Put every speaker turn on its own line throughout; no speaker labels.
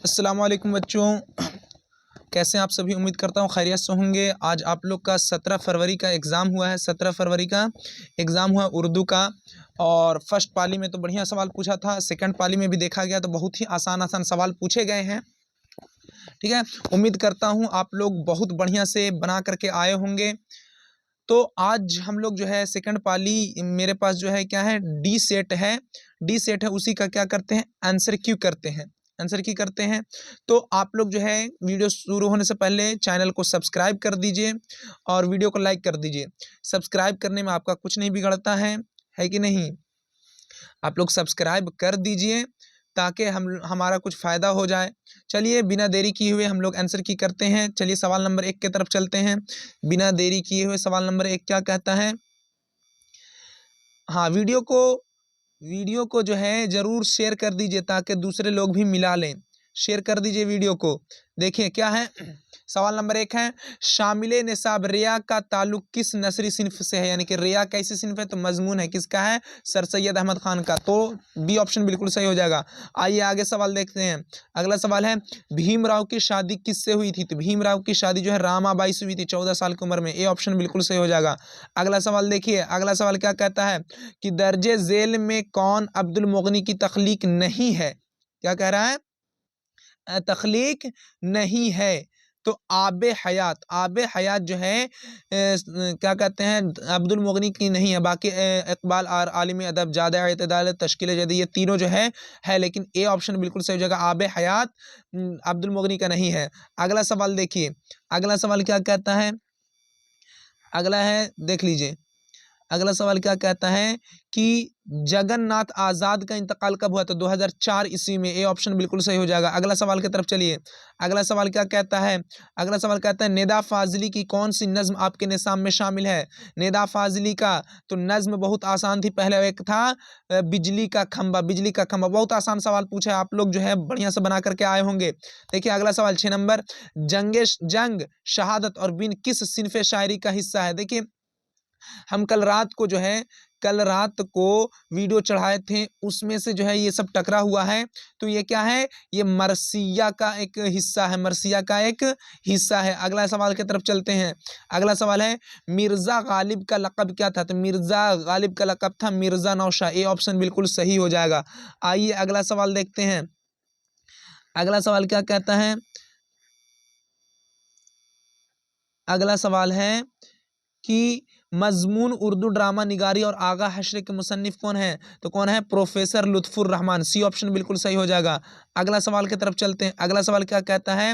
अस्सलाम वालेकुम बच्चों, कैसे हैं आप सभी। उम्मीद करता हूँ खैरियत से होंगे। आज आप लोग का 17 फरवरी का एग्ज़ाम हुआ है। 17 फरवरी का एग्ज़ाम हुआ उर्दू का। और फर्स्ट पाली में तो बढ़िया सवाल पूछा था, सेकंड पाली में भी देखा गया तो बहुत ही आसान आसान सवाल पूछे गए हैं। ठीक है, उम्मीद करता हूँ आप लोग बहुत बढ़िया से बना करके आए होंगे। तो आज हम लोग जो है सेकंड पाली, मेरे पास जो है क्या है, डी सेट है। डी सेट है, उसी का क्या करते हैं, आंसर क्यू करते हैं। आंसर की करते हैं। तो आप लोग जो है वीडियो शुरू होने से पहले चैनल को सब्सक्राइब कर दीजिए और वीडियो को लाइक कर दीजिए। सब्सक्राइब करने में आपका कुछ नहीं बिगड़ता है कि नहीं। आप लोग सब्सक्राइब कर दीजिए ताकि हमारा कुछ फ़ायदा हो जाए। चलिए बिना देरी किए हुए हम लोग आंसर की करते हैं। चलिए सवाल नंबर 1 की तरफ चलते हैं। बिना देरी किए हुए सवाल नंबर 1 क्या कहता है। हाँ, वीडियो को जो है ज़रूर शेयर कर दीजिए ताकि दूसरे लोग भी मिला लें। शेयर कर दीजिए वीडियो को। देखिए क्या है, सवाल नंबर 1 है, शामिल निसाब रिया का ताल्लुक किस नसरी सिन्फ से है। यानी कि रिया कैसी सिन्फ है, तो मजमून है किसका है, सर सैयद अहमद खान का। तो बी ऑप्शन बिल्कुल सही हो जाएगा। आइए आगे सवाल देखते हैं। अगला सवाल है, भीमराव की शादी किससे हुई थी। तो भीमराव की शादी जो है रामाबाई से हुई थी 14 साल की उम्र में। ए ऑप्शन बिल्कुल सही हो जाएगा। अगला सवाल देखिए, अगला सवाल क्या कहता है कि दर्जे झेल में कौन अब्दुल मुगनी की तख्लीक नहीं है। क्या कह रहा है, तख्लीक नहीं है। तो आब हयात जो है क्या कहते हैं, अब्दुल मुगनी की नहीं है। बाकी इकबाल और आलिम अदब, ज़्यादा इतदाल, तश्कील जदी, ये तीनों जो है लेकिन ए ऑप्शन बिल्कुल सही हो जाएगा। आब हयात अब्दुल मुगनी का नहीं है। अगला सवाल देखिए, अगला सवाल क्या कहता है, अगला है देख लीजिए। अगला सवाल क्या कहता है कि जगन्नाथ आज़ाद का इंतकाल कब हुआ। तो 2004 ईस्वी में। ए ऑप्शन बिल्कुल सही हो जाएगा। अगला सवाल की तरफ चलिए। अगला सवाल क्या कहता है, अगला सवाल कहता है, निदा फाजली की कौन सी नज्म आपके निसाब में शामिल है। निदा फाजली का तो नज्म बहुत आसान थी। पहले एक था बिजली का खंबा। बिजली का खंबा बहुत आसान सवाल पूछा है, आप लोग जो है बढ़िया से बना करके आए होंगे। देखिए अगला सवाल 6 नंबर, जंग शहादत और बिन किस सिनफे शायरी का हिस्सा है। देखिए हम कल रात को वीडियो चढ़ाए थे, उसमें से जो है ये सब टकरा हुआ है। तो ये क्या है, ये मरसिया का एक हिस्सा है। मरसिया का एक हिस्सा है। अगला सवाल की तरफ चलते हैं। अगला सवाल है, मिर्ज़ा गालिब का लक़ब क्या था। तो मिर्ज़ा गालिब का लक़ब था मिर्ज़ा नौशाह। ए ऑप्शन बिल्कुल सही हो जाएगा। आइए अगला सवाल देखते हैं। अगला सवाल क्या कहता है, अगला सवाल है कि मजमून उर्दू ड्रामा निगारी और आगा हशर के मुसन्निफ कौन है। तो कौन है, professor Lutfur Rahman. C option बिल्कुल सही हो जाएगा। अगला सवाल की तरफ चलते हैं। अगला सवाल क्या कहता है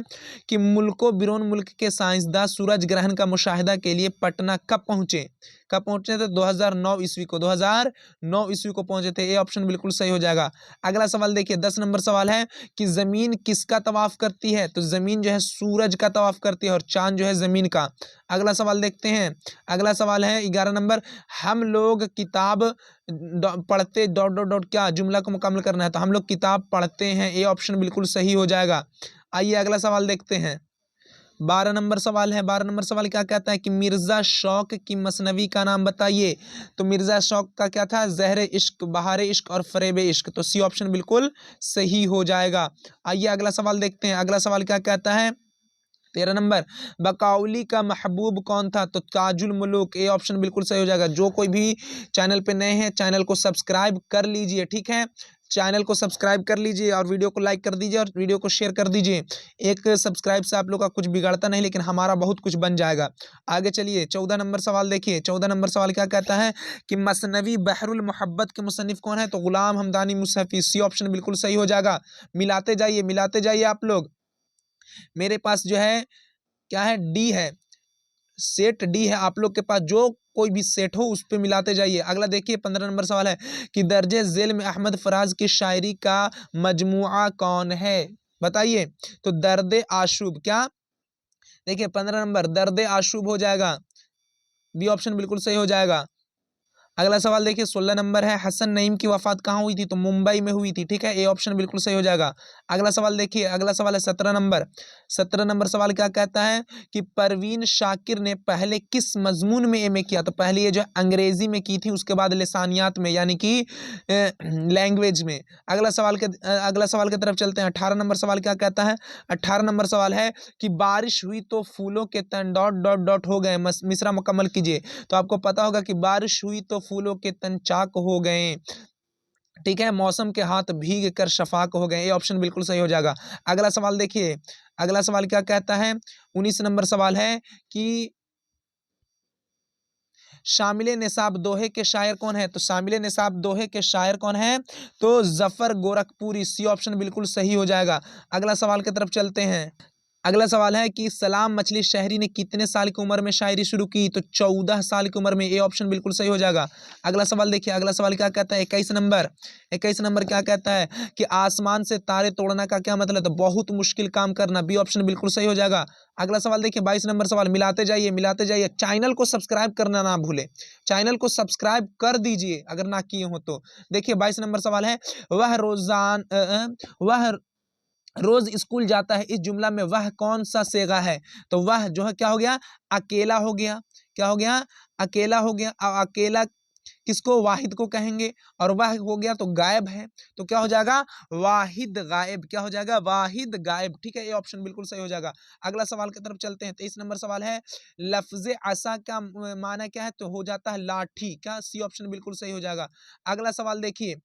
कि मुल्को बिरोन मुल्क के साइंसदान सूरज ग्रहण का मुशाहिदा के लिए पटना कब पहुंचे। कब पहुंचे थे, 2009 ईस्वी को। 2009 ईस्वी को पहुंचे थे। ये ऑप्शन बिल्कुल सही हो जाएगा। अगला सवाल देखिए, 10 नंबर सवाल है कि जमीन किसका तवाफ करती है। तो जमीन जो है सूरज का तवाफ करती है और चांद जो है जमीन का। अगला सवाल देखते हैं। अगला सवाल है 11 नंबर, हम लोग किताब पढ़ते डॉट डॉट डॉट, क्या जुमला को मुकम्मल करना है। तो हम लोग किताब पढ़ते हैं। ये ऑप्शन बिल्कुल सही हो जाएगा। आइए अगला सवाल देखते हैं। 12 नंबर सवाल है। 12 नंबर सवाल क्या कहता है कि मिर्ज़ा शौक की मसनवी का नाम बताइए। तो मिर्ज़ा शौक का क्या था, ज़हर इश्क, बहार इश्क और फरेब इश्क। तो सी ऑप्शन बिल्कुल सही हो जाएगा। आइए अगला सवाल देखते हैं। अगला सवाल क्या कहता है, 13 नंबर, बकाउली का महबूब कौन था। तो ताजुल मुलूक। ए ऑप्शन बिल्कुल सही हो जाएगा। जो कोई भी चैनल पे नए हैं, चैनल को सब्सक्राइब कर लीजिए। ठीक है, चैनल को सब्सक्राइब कर लीजिए और वीडियो को लाइक कर दीजिए और वीडियो को शेयर कर दीजिए। एक सब्सक्राइब से आप लोग का कुछ बिगड़ता नहीं, लेकिन हमारा बहुत कुछ बन जाएगा। आगे चलिए 14 नंबर सवाल देखिए। 14 नंबर सवाल क्या कहता है कि मसनवी बहरुल मोहब्बत के मुसन्निफ कौन है। तो गुलाम हमदानी मुसहफ़ी। सी ऑप्शन बिल्कुल सही हो जाएगा। मिलाते जाइए आप लोग। मेरे पास जो है क्या है, डी है, सेट डी है। आप लोग के पास जो कोई भी सेट हो उस पे मिलाते जाइए। अगला देखिए 15 नंबर सवाल है कि दर्जे झेल में अहमद फराज की शायरी का मजमुआ कौन है, बताइए। तो दर्द आशूब। क्या, देखिए 15 नंबर दर्द आशूब हो जाएगा। बी ऑप्शन बिल्कुल सही हो जाएगा। अगला सवाल देखिए 16 नंबर है, हसन नईम की वफात कहाँ हुई थी? तो मुंबई में हुई थी, ठीक है, ए ऑप्शन बिल्कुल सही हो जाएगा। अगला सवाल देखिए, अगला सवाल है 17 नंबर। 17 नंबर सवाल क्या कहता है कि परवीन शाकिर ने पहले किस मजमून में एमए किया? तो पहले ये जो अंग्रेजी में की थी, उसके बाद लिसानियात में यानी कि लैंग्वेज में। अगला सवाल की तरफ चलते हैं। 18 नंबर सवाल क्या कहता है? 18 नंबर सवाल है कि बारिश हुई तो फूलों के तन डॉट डॉट डॉट हो गए, मिसरा मुकम्मल कीजिए। तो आपको पता होगा कि बारिश हुई तो फूलों के तन चाक हो गए, ठीक है, मौसम के हाथ भीग कर शफाक हो गए, ये ऑप्शन बिल्कुल सही हो जाएगा। अगला सवाल देखिए, अगला सवाल क्या कहता है? 19 नंबर सवाल है कि शामिल निसाब दोहे के शायर कौन है? तो शामिल निसाब दोहे के शायर कौन है? तो जफर गोरखपुरी, सी ऑप्शन बिल्कुल सही हो जाएगा। अगला सवाल की तरफ चलते हैं। अगला सवाल है कि सलाम मछली शहरी ने कितने साल की उम्र में शायरी शुरू की? तो 14 साल की उम्र में, ए ऑप्शन बिल्कुल सही हो जाएगा। अगला सवाल देखिए, अगला सवाल क्या कहता है? 21 नंबर। 21 नंबर क्या कहता है कि आसमान से तारे तोड़ना का क्या मतलब? तो बहुत मुश्किल काम करना, बी ऑप्शन बिल्कुल सही हो जाएगा। अगला सवाल देखिए 22 नंबर सवाल, मिलाते जाइए मिलाते जाइए, चैनल को सब्सक्राइब करना ना भूले, चैनल को सब्सक्राइब कर दीजिए अगर ना किए हो तो। देखिए 22 नंबर सवाल है, वह रोज स्कूल जाता है, इस जुमला में वह कौन सा सेगा है? तो वह जो है क्या हो गया? अकेला हो गया। क्या हो गया? अकेला हो गया। अकेला किसको? वाहिद को कहेंगे, और वह हो गया तो गायब है, तो क्या हो जाएगा? वाहिद गायब। क्या हो जाएगा? वाहिद गायब, ठीक है, ये ऑप्शन बिल्कुल सही हो जाएगा। अगला सवाल की तरफ चलते हैं। 23 नंबर सवाल है, लफ्ज असा का माना क्या है? तो हो जाता है लाठी, क्या? सी ऑप्शन बिल्कुल सही हो जाएगा। अगला सवाल देखिए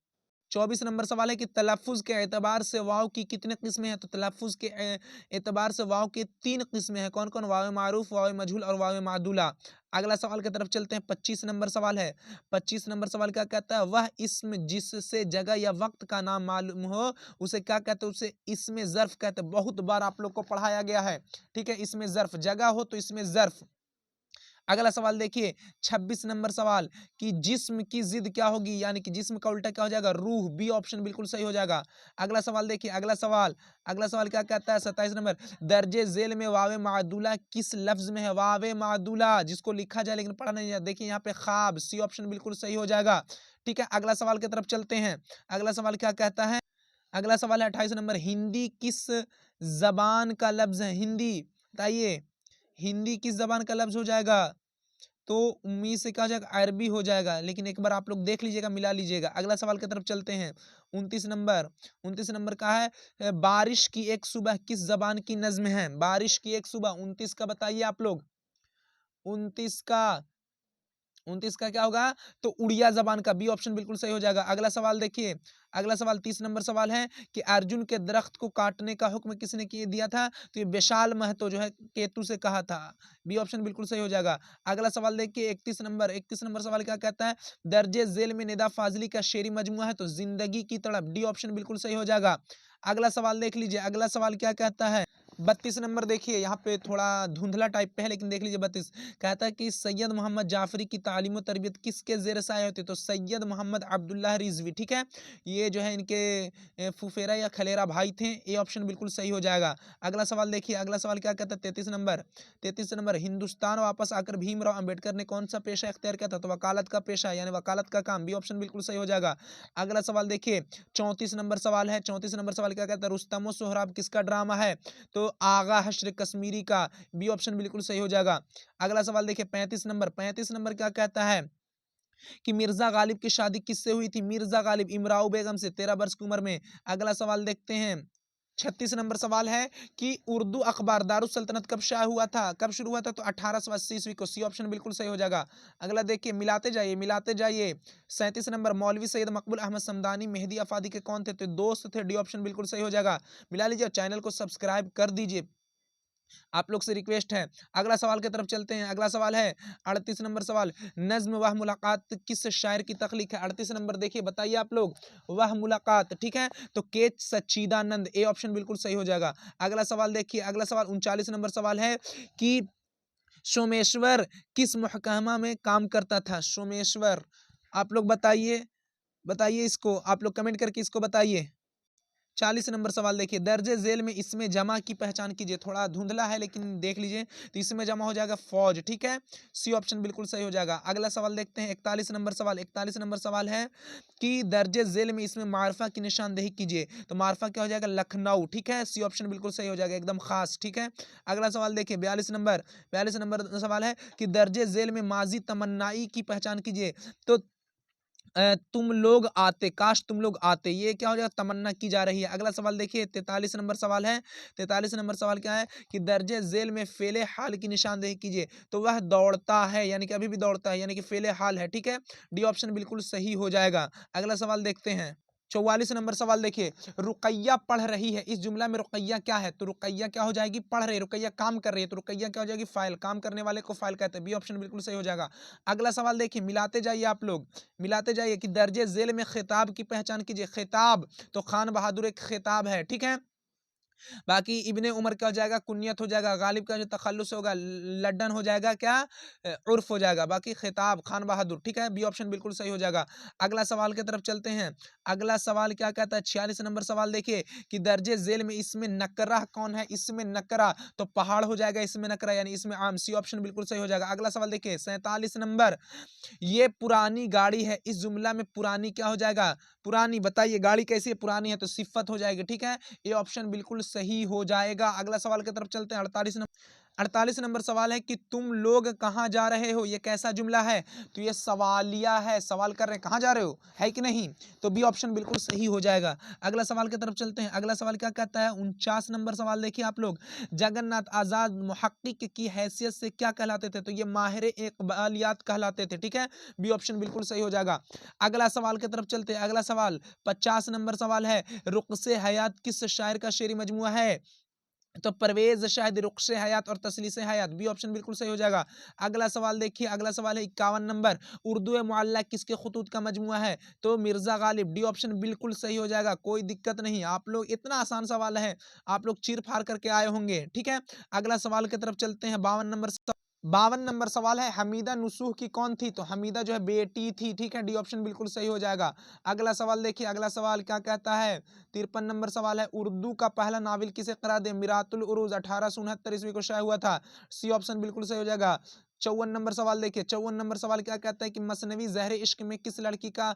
24 नंबर सवाल है कि तलफ़ुज़ के एतबार से वाव की कितने किस्में हैं? तो तलफ़ुज़ के एतबार से वाव की 3 किस्में हैं। कौन-कौन? वाव मारूफ, वाव मजहूल और वाव मादूला। अगला सवाल की तरफ चलते हैं। 25 नंबर सवाल है। 25 नंबर सवाल क्या कहता है? वह इस्म जिससे जगह या वक्त का नाम मालूम हो, उसे क्या कहते हैं? उसे इस्म ज़र्फ़ कहते हैं। बहुत बार आप लोग को पढ़ाया गया है, ठीक है, इस्म ज़र्फ़, जगह हो तो इस्म ज़र्फ़। अगला सवाल देखिए 26 नंबर सवाल कि जिस्म की जिद क्या होगी? यानी कि जिस्म का उल्टा क्या हो जाएगा? रूह, बी ऑप्शन बिल्कुल सही हो जाएगा। अगला सवाल देखिए, अगला सवाल क्या कहता है? 27 नंबर, दर्जे झेल में वावे मादुला किस लफ्ज में है? वावे मादुला जिसको लिखा जाए लेकिन पढ़ा नहीं जाए, देखिए यहाँ पे ख्वाब, सी ऑप्शन बिल्कुल सही हो जाएगा, ठीक है। अगला सवाल की तरफ चलते हैं। अगला सवाल क्या कहता है? अगला सवाल है 28 नंबर, हिंदी किस जबान का लफ्ज है? हिंदी बताइए, हिंदी किस जबान का लफ्ज हो जाएगा? तो उम्मीद से क्या हो जाएगा? अरबी हो जाएगा, लेकिन एक बार आप लोग देख लीजिएगा, मिला लीजिएगा। अगला सवाल की तरफ चलते हैं। 29 नंबर का है, बारिश की एक सुबह किस जबान की नज्म है? बारिश की एक सुबह 29 का बताइए आप लोग। 29 का 29 का क्या होगा? तो उड़िया जबान का, बी ऑप्शन बिल्कुल सही हो जाएगा। अगला सवाल देखिए, अगला सवाल 30 नंबर सवाल है कि अर्जुन के दरख्त को काटने का हुक्म किसने दिया था? तो ये विशाल महतो जो है केतु से कहा था, बी ऑप्शन बिल्कुल सही हो जाएगा। अगला सवाल देखिए 31 नंबर सवाल क्या कहता है? दर्जे झेल में निदा फाजली का शेरी मजमुआ है, तो जिंदगी की तड़प, डी ऑप्शन बिल्कुल सही हो जाएगा। अगला सवाल देख लीजिए, अगला सवाल क्या कहता है? 32 नंबर देखिए, यहाँ पे थोड़ा धुंधला टाइप पे है, लेकिन देख लीजिए 32 कहता है कि सैयद मोहम्मद जाफरी की तालीम और तरबियत किसके ज़ेर साया होती है? तो सैयद मोहम्मद अब्दुल्लाह रिजवी, ठीक है, ये जो है इनके फुफेरा या खलेरा भाई थे, ए ऑप्शन बिल्कुल सही हो जाएगा। अगला सवाल देखिए, अगला सवाल क्या कहता है? 33 नंबर, हिंदुस्तान वापस आकर भीमराव अंबेडकर ने कौन सा पेशा इख्तियार किया था? तो वकालत का पेशा, यानी वकालत का काम, बी ऑप्शन बिल्कुल सही हो जाएगा। अगला सवाल देखिए 34 नंबर सवाल है। 34 नंबर सवाल क्या कहता है? रुस्तम और सोहराब किसका ड्रामा है? तो आगा हश्र कश्मीरी का, बी ऑप्शन बिल्कुल सही हो जाएगा। अगला सवाल देखिए 35 नंबर क्या कहता है कि मिर्जा गालिब की शादी किससे हुई थी? मिर्जा गालिब इमराव बेगम से 13 वर्ष की उम्र में। अगला सवाल देखते हैं 36 नंबर सवाल है कि उर्दू अखबार दारुस सल्तनत कब शाया हुआ था, कब शुरू हुआ था? तो 1880 ईस्वी को, सी ऑप्शन बिल्कुल सही हो जाएगा। अगला देखिए, मिलाते जाइए मिलाते जाइए। 37 नंबर, मौलवी सैयद मकबूल अहमद समदानी मेहदी अफादी के कौन थे? तो दोस्त थे, डी ऑप्शन बिल्कुल सही हो जाएगा। मिला लीजिए, चैनल को सब्सक्राइब कर दीजिए, आप लोग से रिक्वेस्ट है। अगला सवाल की तरफ चलते हैं। अगला सवाल है 38 नंबर सवाल, नज्म वह मुलाकात किस शायर की तख्लीक है? 38 नंबर देखिए, बताइए आप लोग, वह मुलाकात, ठीक है, तो केच सच्चिदानंद, ए ऑप्शन बिल्कुल सही हो जाएगा। अगला सवाल देखिए, अगला सवाल 39 नंबर सवाल है कि सोमेश्वर किस महकमा में काम करता था? सोमेश्वर, आप लोग बताइए, बताइए इसको, आप लोग कमेंट करके इसको बताइए। 40 नंबर सवाल देखिए, दर्जे झेल में इसमें जमा की पहचान कीजिए। थोड़ा धुंधला है लेकिन देख लीजिए, तो इसमें जमा हो जाएगा फौज, ठीक है, सी ऑप्शन बिल्कुल सही हो जाएगा। अगला सवाल देखते हैं 41 नंबर सवाल। 41 नंबर सवाल है कि दर्जे झेल में इसमें मारफा की निशानदेही कीजिए। तो मारफा क्या हो जाएगा, लखनऊ, ठीक है, सी ऑप्शन बिल्कुल सही हो जाएगा, एकदम खास, ठीक है। अगला सवाल देखिए 42 नंबर सवाल है कि दर्जे झेल में माजी तमन्नाई की पहचान कीजिए। तो तुम लोग आते, काश तुम लोग आते, ये क्या हो जाएगा, तमन्ना की जा रही है। अगला सवाल देखिए 43 नंबर सवाल है। 43 नंबर सवाल क्या है कि दर्जे झेल में फेले हाल की निशानदेही कीजिए। तो वह दौड़ता है, यानी कि अभी भी दौड़ता है, यानी कि फेले हाल है, ठीक है, डी ऑप्शन बिल्कुल सही हो जाएगा। अगला सवाल देखते हैं 44 नंबर सवाल देखिए, रुकैया पढ़ रही है, इस जुमला में रुकैया क्या है, तो रुकैया क्या हो जाएगी, पढ़ रही है, रुकैया काम कर रही है, तो रुकैया क्या हो जाएगी, फाइल, काम करने वाले को फाइल कहते हैं, बी ऑप्शन बिल्कुल सही हो जाएगा। अगला सवाल देखिए, मिलाते जाइए आप लोग, मिलाते जाइए कि दर्जे झेल में खिताब की पहचान कीजिए। खिताब, तो खान बहादुर एक खिताब है, ठीक है। बाकी इब्ने उमर क्या हो जाएगा, कुनियत हो जाएगा। गालिब का जो तखल्लुस होगा, लड्डन हो जाएगा क्या, उर्फ हो जाएगा। बाकी खिताब, खान बहादुर, ठीक है, बी ऑप्शन बिल्कुल सही हो जाएगा। अगला सवाल की तरफ चलते हैं। अगला सवाल क्या कहता है, 46 नंबर सवाल देखिए कि दर्जे झेल में इसमें नकरा कौन है, इसमें नकरा, तो पहाड़ हो जाएगा, इसमें नकरा यानी इसमें आम, सी ऑप्शन बिल्कुल सही हो जाएगा। अगला सवाल देखिए 47 नंबर, ये पुरानी गाड़ी है, इस जुमला में पुरानी क्या हो जाएगा, पुरानी, बताइए गाड़ी कैसी है, पुरानी है, तो सिफत हो जाएगी, ठीक है, ये ऑप्शन बिल्कुल सही हो जाएगा। अगला सवाल की तरफ चलते हैं 48 नंबर सवाल है कि तुम लोग कहाँ जा रहे हो, ये कैसा जुमला है, तो ये सवालिया है, सवाल कर रहे हैं कहाँ जा रहे हो, है कि नहीं, तो बी ऑप्शन बिल्कुल सही हो जाएगा। अगला सवाल की तरफ चलते हैं। अगला सवाल क्या कहता है, 49 नंबर सवाल देखिए आप लोग, जगन्नाथ आजाद मुहक्किक की हैसियत से क्या कहलाते थे, तो ये माहिर इकबालियात कहलाते थे, ठीक है, बी ऑप्शन बिल्कुल सही हो जाएगा। अगला सवाल की तरफ चलते हैं। अगला सवाल 50 नंबर सवाल है, रुक़्से हयात किस शायर का शेरी मजमूआ है, तो परवेज शाहिद, रुक़्से हयात और तसलीसे हयात, बी ऑप्शन बिल्कुल सही हो जाएगा। अगला सवाल देखिए, अगला सवाल है 51 नंबर, उर्दू मुअल्ला किसके खुतूत का मजमुआ है, तो मिर्जा गालिब, डी ऑप्शन बिल्कुल सही हो जाएगा, कोई दिक्कत नहीं। आप लोग, इतना आसान सवाल है, आप लोग चीर फाड़ करके आए होंगे, ठीक है। अगला सवाल की तरफ चलते हैं। 52 नंबर सवाल है, हमीदा नुसूह की कौन थी, तो हमीदा जो है बेटी थी, ठीक है, डी ऑप्शन बिल्कुल सही हो जाएगा। अगला सवाल देखिए, अगला सवाल क्या कहता है, 53 नंबर सवाल है, उर्दू का पहला नावल किसे करार दे, मिरातुल उरूज 1869 ईस्वी को शाया हुआ था, सी ऑप्शन बिल्कुल सही हो जाएगा। 54 नंबर सवाल देखिए, 54 नंबर सवाल क्या कहता है कि मसनवी ज़हर इश्क में किस लड़की का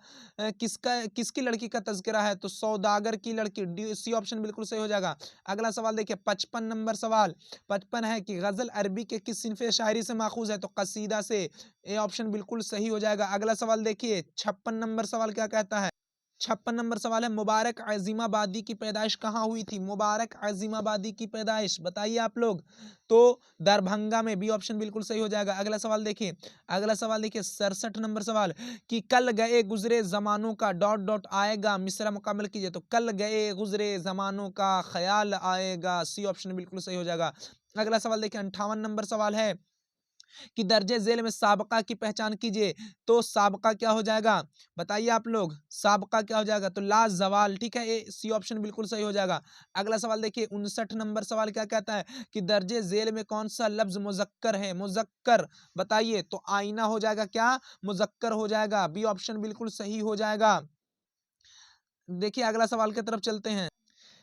किसकी लड़की का तज़किरा है, तो सौदागर की लड़की, डी, सी ऑप्शन बिल्कुल सही हो जाएगा। अगला सवाल देखिए 55 नंबर सवाल, 55 है कि गज़ल अरबी के किस सिनफ़े शायरी से माखूज़ है, तो कसीदा से, ए ऑप्शन बिल्कुल सही हो जाएगा। अगला सवाल देखिए 56 नंबर सवाल क्या कहता है, 56 नंबर सवाल है, मुबारक अज़ीमाबादी की पैदाइश कहाँ हुई थी, मुबारक अज़ीमाबादी की पैदाइश बताइए आप लोग, तो दरभंगा में, बी ऑप्शन बिल्कुल सही हो जाएगा। अगला सवाल देखिए, अगला सवाल देखिए 67 नंबर सवाल कि कल गए गुजरे जमानों का डॉट डॉट आएगा, मिसरा मुकम्मल कीजिए, तो कल गए गुजरे जमानों का ख्याल आएगा, सी ऑप्शन बिल्कुल सही हो जाएगा। अगला सवाल देखिए 58 नंबर सवाल है कि दर्जे झेल में साबका की पहचान कीजिए, तो साबका क्या हो जाएगा, बताइए आप लोग, साबका क्या हो जाएगा, तो ला जवाल, ठीक है, ए सी ऑप्शन बिल्कुल सही हो जाएगा। अगला सवाल देखिए 59 नंबर सवाल क्या कहता है कि दर्जे झेल में कौन सा लफ्ज मुजक्कर है, मुजक्कर बताइए, तो आईना हो जाएगा क्या, मुजक्कर हो जाएगा, बी ऑप्शन बिल्कुल सही हो जाएगा। देखिए अगला सवाल की तरफ चलते हैं।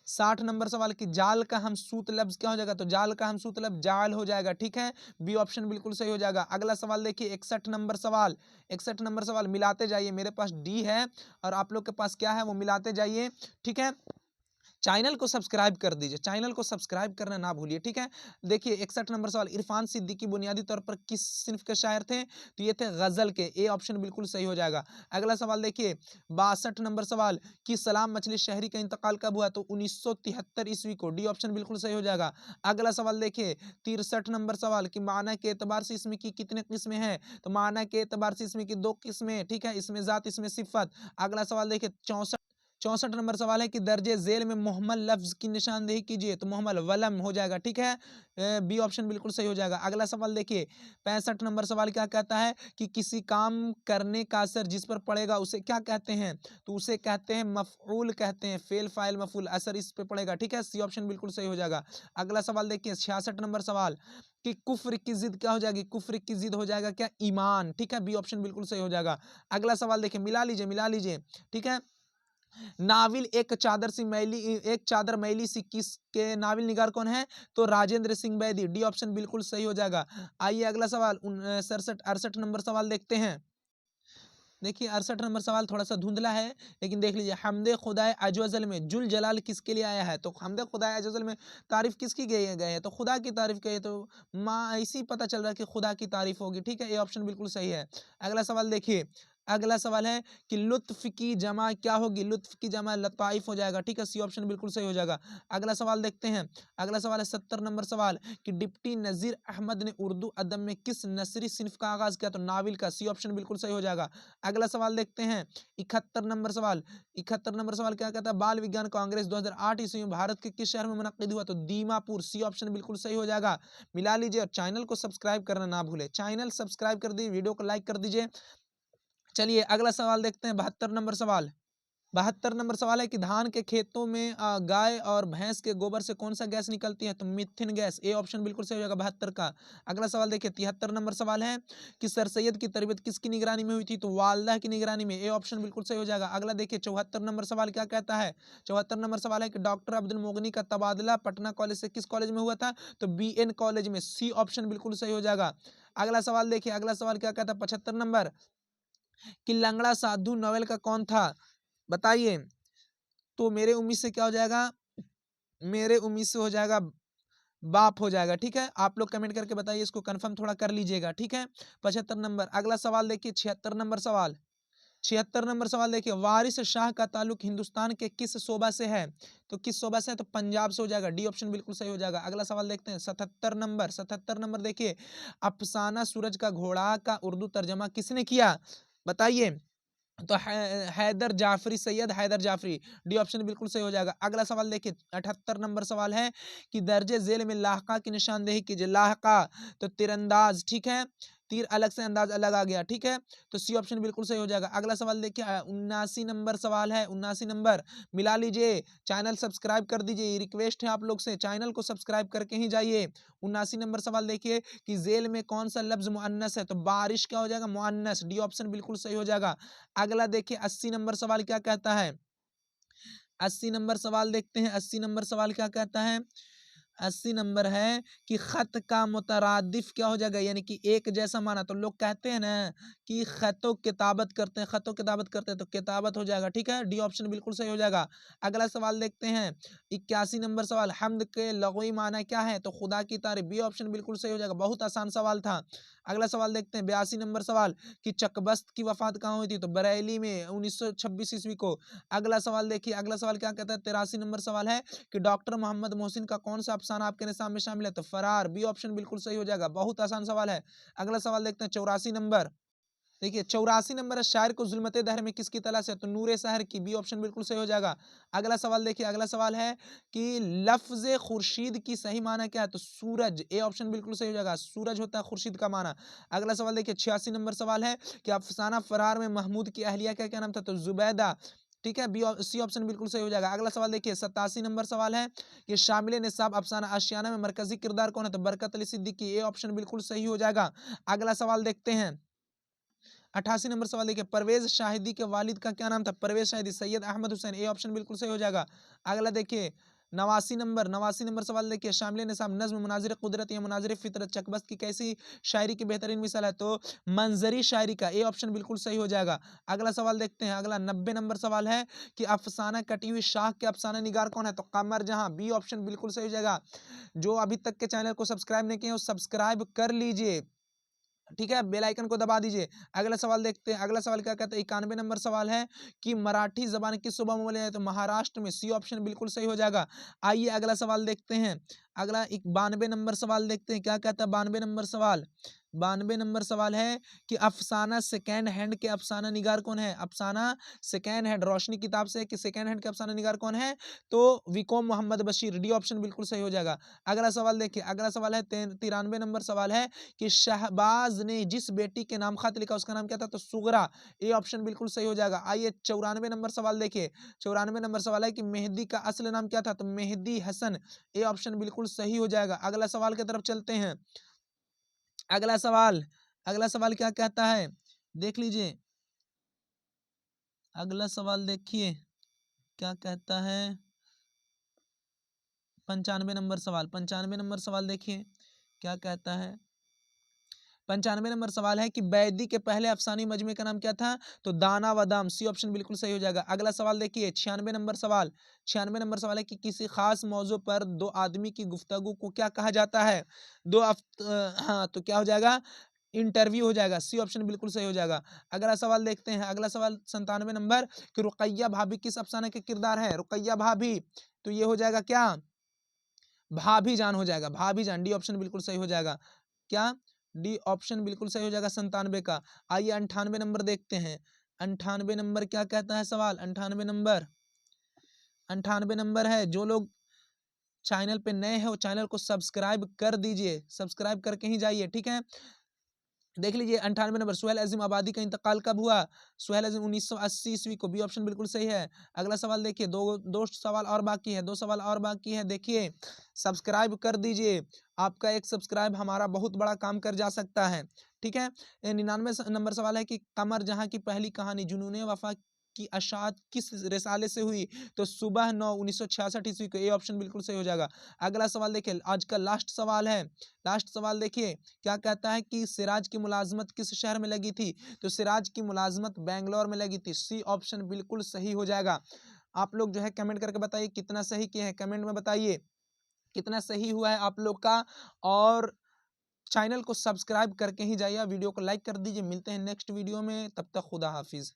60 नंबर सवाल की जाल का हमसूत लफ्ज क्या हो जाएगा, तो जाल का हमसूत लफ्ज जाल हो जाएगा, ठीक है, बी ऑप्शन बिल्कुल सही हो जाएगा। अगला सवाल देखिए 61 नंबर सवाल, 61 नंबर सवाल मिलाते जाइए, मेरे पास डी है और आप लोग के पास क्या है, वो मिलाते जाइए, ठीक है। चैनल को सब्सक्राइब कर दीजिए, चैनल को सब्सक्राइब करना ना भूलिए, ठीक है। देखिए 61 नंबर सवाल, इरफान सिद्दीकी बुनियादी तौर पर किस सिन्फ के शायर थे, तो ये थे गजल के, ए ऑप्शन बिल्कुल सही हो जाएगा। अगला सवाल देखिए 62 नंबर सवाल कि सलाम मछली शहरी का इंतकाल कब हुआ, तो 1973 ईस्वी को, डी ऑप्शन बिल्कुल सही हो जाएगा। अगला सवाल देखिए 63 नंबर सवाल कि माना के एतबार से इसमें की कितने किस्में हैं, तो माना के एतबार से इसमें की 2 किस्में, ठीक है, इसमें जात इसमें सिफत। अगला सवाल देखिए 64 नंबर सवाल है कि दर्जे झेल में मुहम्मल लफ्ज की निशानदेही कीजिए, तो मुहम्मल वलम हो जाएगा, ठीक है, बी ऑप्शन बिल्कुल सही हो जाएगा। अगला सवाल देखिए 65 नंबर सवाल क्या कहता है कि किसी काम करने का असर जिस पर पड़ेगा उसे क्या कहते हैं, तो उसे कहते हैं मफऊल कहते हैं, फेल फाइल मफूल, असर इस पे पड़ेगा, ठीक है, सी ऑप्शन बिल्कुल सही हो जाएगा। अगला सवाल देखिए 66 नंबर सवाल कि कुफ्र की जिद क्या हो जाएगी, कुफ्र की जिद हो जाएगा क्या, ईमान, ठीक है, बी ऑप्शन बिल्कुल सही हो जाएगा। अगला सवाल देखिए, मिला लीजिए, ठीक है। नाविल एक चादर मैली सी किसके नाविल निगार कौन है? तो राजेंद्र सिंह बैदी। डी ऑप्शन बिल्कुल सही हो जाएगा। आइए अगला सवाल 68 नंबर सवाल देखते हैं। देखिए 68 नंबर सवाल थोड़ा सा धुंधला है, लेकिन देख लीजिए। हमदे खुदाए अजवजल में जुल जलाल किसके लिए आया है? तो हमदे खुदाए अजवजल में तारीफ किसकी गई है? तो खुदा की तारीफ गई है। तो माँ ऐसी पता चल रहा है कि खुदा की तारीफ होगी। ठीक है, ये ऑप्शन बिल्कुल सही है। अगला सवाल देखिए, अगला सवाल है कि लुत्फ की जमा क्या होगी? लुत्फ की जमा लताइफ हो जाएगा। ठीक है, सी ऑप्शन बिल्कुल सही हो जाएगा। अगला सवाल देखते हैं। अगला सवाल है 70 नंबर सवाल कि डिप्टी नजीर अहमद ने उर्दू अदब में किस नसरी सिन्फ का आगाज किया? तो नाविल का। सी ऑप्शन बिल्कुल सही हो जाएगा। अगला सवाल देखते हैं 71 नंबर सवाल। 71 नंबर सवाल क्या कहता है? बाल विज्ञान कांग्रेस 2008 ईस्वी में भारत के किस शहर में मुनक्किद हुआ? तो दीमापुर। सी ऑप्शन बिल्कुल सही हो जाएगा। मिला लीजिए और चैनल को सब्सक्राइब करना ना भूले। चैनल सब्सक्राइब कर दीजिए, वीडियो को लाइक कर दीजिए। चलिए अगला सवाल देखते हैं 72 नंबर सवाल। 72 नंबर सवाल है कि धान के खेतों में गाय और भैंस के गोबर से कौन सा गैस निकलती है? तो मीथेन गैस। ए ऑप्शन बिल्कुल सही हो जाएगा 72 का। अगला सवाल देखिए 73 नंबर सवाल है कि सर सैयद की तरबियत किसकी निगरानी में हुई थी? तो वालदा की निगरानी में। ए ऑप्शन बिल्कुल सही हो जाएगा। अगला देखिए 74 नंबर सवाल क्या कहता है? 74 नंबर सवाल है कि डॉक्टर अब्दुल मोगनी का तबादला पटना कॉलेज से किस कॉलेज में हुआ था? तो BN कॉलेज में। सी ऑप्शन बिल्कुल सही हो जाएगा। अगला सवाल देखिए, अगला सवाल क्या कहता है 75 नंबर कि लंगड़ा साधु नॉवेल का कौन था? बताइए। तो मेरे उम्मीद से क्या हो जाएगा? मेरे उम्मीद से हो जाएगा बाप हो जाएगा। ठीक है, आप लोग कमेंट करके बताइए, इसको कंफर्म थोड़ा कर लीजिएगा। ठीक है, 75 नंबर। अगला सवाल देखिए 76 नंबर सवाल। 76 नंबर सवाल देखिए, वारिस शाह का ताल्लुक हिंदुस्तान के किस सूबा से है? तो किस सूबा से है? तो पंजाब से हो जाएगा। डी ऑप्शन बिल्कुल सही हो जाएगा। अगला सवाल देखते हैं 77 नंबर। 77 नंबर देखिए, अफसाना सूरज का घोड़ा का उर्दू तर्जमा किसने किया? बताइए। तो हैदर जाफरी, सैयद हैदर जाफरी। डी ऑप्शन बिल्कुल सही हो जाएगा। अगला सवाल देखिए 78 नंबर सवाल है कि दर्जे झेल में लाहका की निशानदेही कीजिए। लाहका तो तीरंदाज। ठीक है, तीर अलग से अंदाज अलग आ गया। ठीक है, तो सी ऑप्शन बिल्कुल सही हो जाएगा। अगला सवाल देखिए 79 नंबर सवाल है। 79 नंबर मिला लीजिए, चैनल सब्सक्राइब कर दीजिए। रिक्वेस्ट है आप लोग से, चैनल को सब्सक्राइब करके ही जाइए। 79 नंबर सवाल देखिए कि जेल में कौन सा लफ्ज मुअन्नस है? तो बारिश क्या हो जाएगा? मुअन्नस। डी ऑप्शन बिल्कुल सही हो जाएगा। अगला देखिए 80 नंबर सवाल क्या कहता है? 80 नंबर सवाल देखते हैं। 80 नंबर सवाल क्या कहता है? 80 नंबर है कि खत का मुतरादिफ क्या हो जाएगा? यानी कि एक जैसा माना। तो लोग कहते हैं ना कि खतो किताबत करते हैं, खतो किताबत करते हैं, तो किताबत हो जाएगा। ठीक है, डी ऑप्शन बिल्कुल सही हो जाएगा। अगला सवाल देखते हैं 81 नंबर सवाल, हमद के लगोई माना क्या है? तो खुदा की तारीफ। बी ऑप्शन बिल्कुल सही हो जाएगा। बहुत आसान सवाल था। अगला सवाल देखते हैं 82 नंबर सवाल कि चकबस्त की वफात कहाँ हुई थी? तो बरेली में 1926 ईस्वी को। अगला सवाल देखिए, अगला सवाल क्या कहता है? 83 नंबर सवाल है कि डॉक्टर मोहम्मद मोहसिन का कौन सा अफसाना आपके निसाब में शामिल है? तो फरार। बी ऑप्शन बिल्कुल सही हो जाएगा। बहुत आसान सवाल है। अगला सवाल देखते हैं 84 नंबर। देखिए 84 नंबर है, शायर को जुल्मते दहर में किसकी तलाश है? तो नूरे शहर की। बी ऑप्शन बिल्कुल सही हो जाएगा। अगला सवाल देखिए, अगला सवाल है कि लफ्ज खुर्शीद की सही माना क्या है? तो सूरज। ए ऑप्शन बिल्कुल सही हो जाएगा। सूरज होता है खुर्शीद का माना। अगला सवाल देखिए 86 नंबर सवाल है कि अफसाना फरार में महमूद की अहलिया का क्या नाम था? तो जुबैदा। ठीक है, सी ऑप्शन बिल्कुल सही हो जाएगा। अगला सवाल देखिए 87 नंबर सवाल है कि शामिल निसाब अफसाना आशियाना में मरकजी किरदार कौन है? तो बरकत अली सिद्दीकी। ए ऑप्शन बिल्कुल सही हो जाएगा। अगला सवाल देखते हैं 88 नंबर सवाल देखिए, परवेज शाहिदी के वालिद का क्या नाम था? परवेज शाहिदी, सैयद अहमद हुसैन। ए ऑप्शन बिल्कुल सही हो जाएगा। अगला देखिए 89 नंबर सवाल देखिए, शामिल निसाब नज्म मुनाजिर कुदरत या मुनाजिर फितरत चकबस्त की कैसी शायरी की बेहतरीन मिसाल है? तो मंजरी शायरी का। ए ऑप्शन बिल्कुल सही हो जाएगा। अगला सवाल देखते हैं, अगला 90 नंबर सवाल है कि अफसाना कटी हुई शाख के अफसाना निगार कौन है? तो कमर जहां। बी ऑप्शन बिल्कुल सही हो जाएगा। जो अभी तक के चैनल को सब्सक्राइब नहीं किए वो सब्सक्राइब कर लीजिए। ठीक है, बेल आइकन को दबा दीजिए। अगला सवाल देखते हैं, अगला सवाल क्या कहता है? 91 नंबर सवाल है कि मराठी जबान किस सूबा में बोले जाते? तो महाराष्ट्र में। सी ऑप्शन बिल्कुल सही हो जाएगा। आइए अगला सवाल देखते हैं। अगला 92 नंबर सवाल देखते हैं, क्या कहता है 92 नंबर सवाल? 92 नंबर सवाल है कि अफसाना सेकेंड हैंड के अफसाना निगार कौन है? अफसाना सेकेंड हैंड, रोशनी किताब से कि सेकेंड हैंड के अफसाना निगार कौन है? तो विकोम मोहम्मद बशीर। डी ऑप्शन बिल्कुल सही हो जाएगा। अगला सवाल देखिए, अगला सवाल है 93 नंबर सवाल है कि शहबाज ने जिस बेटी के नाम खत लिखा उसका नाम क्या था? तो सुगरा। ए ऑप्शन बिल्कुल सही हो जाएगा। आइए 94 नंबर सवाल देखिए, 94 नंबर सवाल है कि मेहदी का असल नाम क्या था? तो मेहदी हसन। ए ऑप्शन बिल्कुल सही हो जाएगा। अगला सवाल की तरफ चलते हैं। अगला सवाल, अगला सवाल क्या कहता है? देख लीजिए, अगला सवाल देखिए, क्या कहता है 95 नंबर सवाल, 95 नंबर सवाल देखिए क्या कहता है। 95 नंबर सवाल है कि बैदी के पहले अफसानी मजमे का नाम क्या था, तो दाना व दाम, सी ऑप्शन बिल्कुल सही हो जाएगा। अगला सवाल देखिए 96 नंबर सवाल, 96 नंबर सवाल है कि किसी खास मौजू पर दो आदमी की गुफ्तगू को क्या कहा जाता है, हाँ तो क्या हो जाएगा, इंटरव्यू हो जाएगा, सी ऑप्शन बिल्कुल सही हो जाएगा। अगला सवाल देखते हैं, अगला सवाल 97 नंबर कि रुकैया भाभी किस अफसाने के किरदार है, रुकैया भाभी, तो ये हो जाएगा क्या, भाभी जान हो जाएगा, भाभी जान, डी ऑप्शन बिल्कुल सही हो जाएगा। क्या, डी ऑप्शन बिल्कुल सही हो जाएगा 97 का। आइए 98 नंबर देखते हैं, 98 नंबर क्या कहता है सवाल, 98 नंबर है, जो लोग चैनल पे नए हैं वो चैनल को सब्सक्राइब कर दीजिए, सब्सक्राइब करके ही जाइए, ठीक है। देख लीजिए 98 नंबर, सुहेल अजीम आबादी का इंतकाल कब हुआ, सुहेल अजीम 1980 ईस्वी को, बी ऑप्शन बिल्कुल सही है। अगला सवाल देखिए, दो सवाल और बाकी है, दो सवाल और बाकी है, देखिए सब्सक्राइब कर दीजिए, आपका एक सब्सक्राइब हमारा बहुत बड़ा काम कर जा सकता है, ठीक है। 99 नंबर सवाल है कि कमर जहां की पहली कहानी जुनून वफा की अशात किस रिसाले से हुई, तो सुबह 9 1966 ईस्वी को, ए ऑप्शन बिल्कुल सही हो जाएगा। अगला सवाल देखिए, आज का लास्ट सवाल है, लास्ट सवाल देखिए क्या कहता है कि सिराज की मुलाजमत किस शहर में लगी थी, तो सिराज की मुलाजमत बेंगलोर में लगी थी, सी ऑप्शन बिल्कुल सही हो जाएगा। आप लोग जो है कमेंट करके बताइए कितना सही किए हैं, कमेंट में बताइए कितना सही हुआ है आप लोग का, और चैनल को सब्सक्राइब करके ही जाइए, वीडियो को लाइक कर दीजिए। मिलते हैं नेक्स्ट वीडियो में, तब तक खुदा हाफिज।